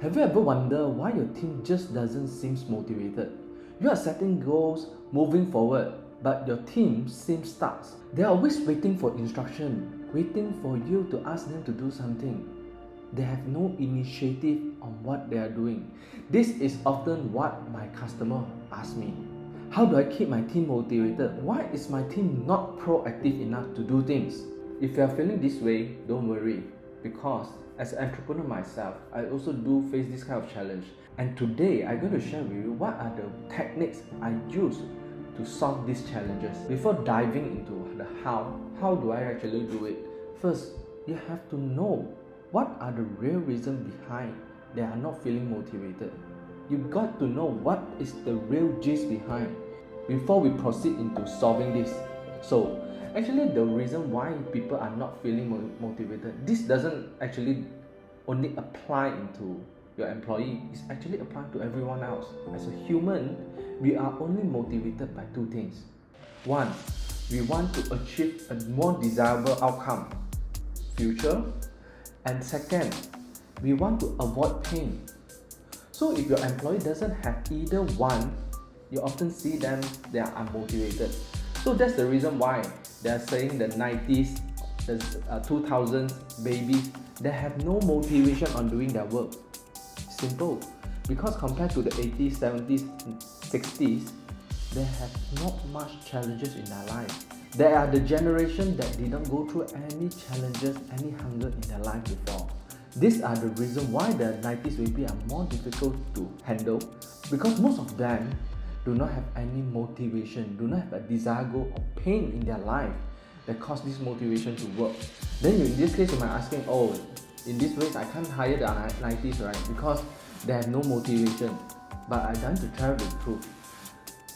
Have you ever wondered why your team just doesn't seem motivated? You are setting goals, moving forward, but your team seems stuck. They are always waiting for instruction, waiting for you to ask them to do something. They have no initiative on what they are doing. This is often what my customer asks me. How do I keep my team motivated? Why is my team not proactive enough to do things? If you are feeling this way, don't worry, because as an entrepreneur myself, I also do face this kind of challenge. And today, I'm going to share with you what are the techniques I use to solve these challenges. Before diving into the how do I actually do it? First, you have to know what are the real reasons behind they are not feeling motivated. You got to know what is the real gist behind before we proceed into solving this. So, actually, the reason why people are not feeling motivated, this doesn't actually only apply into your employee, it's actually applied to everyone else. As a human, we are only motivated by two things. One, we want to achieve a more desirable outcome, future, and second, we want to avoid pain. So if your employee doesn't have either one, you often see them, they are unmotivated. So that's the reason why they are saying the 90s, the 2000s babies, they have no motivation on doing their work. Simple. Because compared to the 80s, 70s, 60s, they have not much challenges in their life. They are the generation that didn't go through any challenges, any hunger in their life before. These are the reason why the 90s baby are more difficult to handle, because most of them do not have any motivation, do not have a desire goal or pain in their life that cause this motivation to work. Then in this case you might asking, oh, in this way I can't hire the 90s, right? Because they have no motivation. But I want to tell the truth.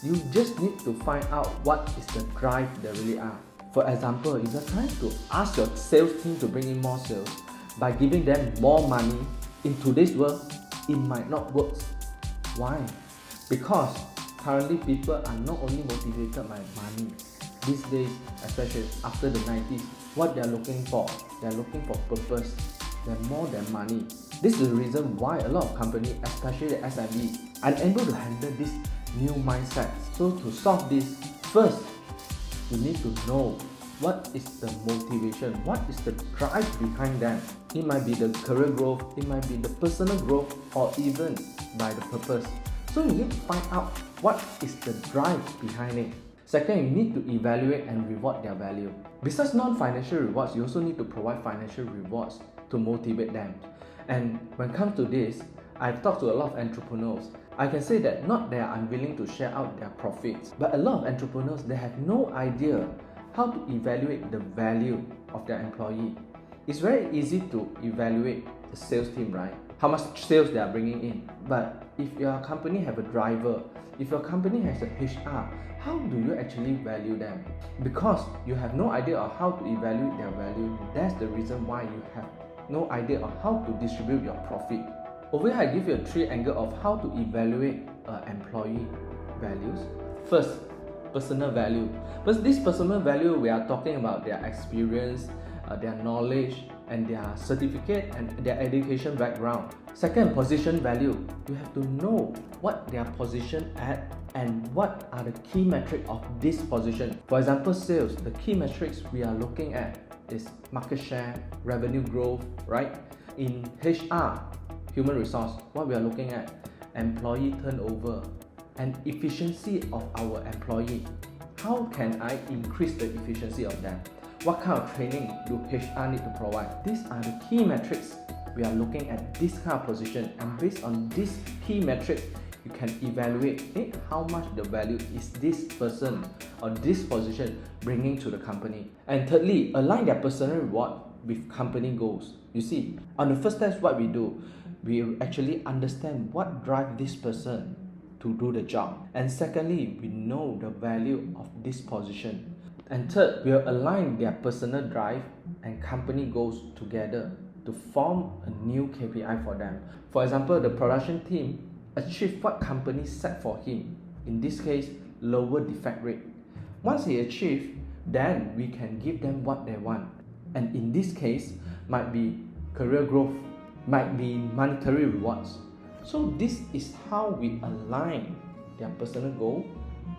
You just need to find out what is the drive they really are. For example, if you're trying to ask your sales team to bring in more sales by giving them more money, in today's world, it might not work. Why? Because currently people are not only motivated by money. These days, especially after the 90s, what they are looking for, they are looking for purpose. They're more than money. This is the reason why a lot of companies, especially the SME, are unable to handle this new mindset. So to solve this, first, you need to know what is the motivation, what is the drive behind them. It might be the career growth, it might be the personal growth, or even by the purpose. So you need to find out what is the drive behind it. Second, you need to evaluate and reward their value. Besides non-financial rewards, you also need to provide financial rewards to motivate them. And when it comes to this, I've talked to a lot of entrepreneurs. I can say that not they are unwilling to share out their profits, but a lot of entrepreneurs, they have no idea how to evaluate the value of their employee. It's very easy to evaluate the sales team, right? How much sales they are bringing in. But if your company have a driver, if your company has a HR, how do you actually value them? Because you have no idea of how to evaluate their value, that's the reason why you have no idea of how to distribute your profit. Over here, I give you a three angle of how to evaluate employee values. First, personal value. But this personal value, we are talking about their experience, their knowledge, and their certificate and their education background. Second, position value. You have to know what they are positioned at and what are the key metrics of this position. For example, sales, the key metrics we are looking at is market share, revenue growth, right? In HR, human resource, what we are looking at, employee turnover and efficiency of our employee. How can I increase the efficiency of them? What kind of training do HR need to provide? These are the key metrics we are looking at this kind of position, and based on this key metric, you can evaluate how much the value is this person or this position bringing to the company. And thirdly, align their personal reward with company goals. You see, on the first step, what we do, we actually understand what drives this person to do the job. And secondly, we know the value of this position. And third, we'll align their personal drive and company goals together to form a new KPI for them. For example, the production team achieve what company set for him. In this case, lower defect rate. Once he achieve, then we can give them what they want. And in this case, might be career growth, might be monetary rewards. So this is how we align their personal goal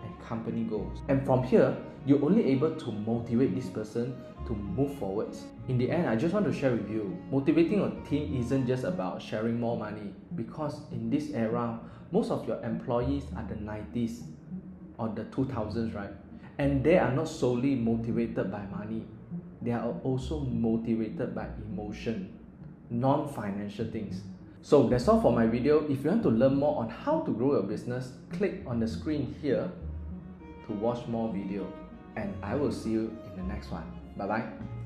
and company goals. And from here, you're only able to motivate this person to move forwards. In the end, I just want to share with you, motivating a team isn't just about sharing more money, because in this era, most of your employees are the 90s or the 2000s, right? And they are not solely motivated by money. They are also motivated by emotion, non-financial things. So that's all for my video. If you want to learn more on how to grow your business, click on the screen here to watch more video. And I will see you in the next one. Bye bye.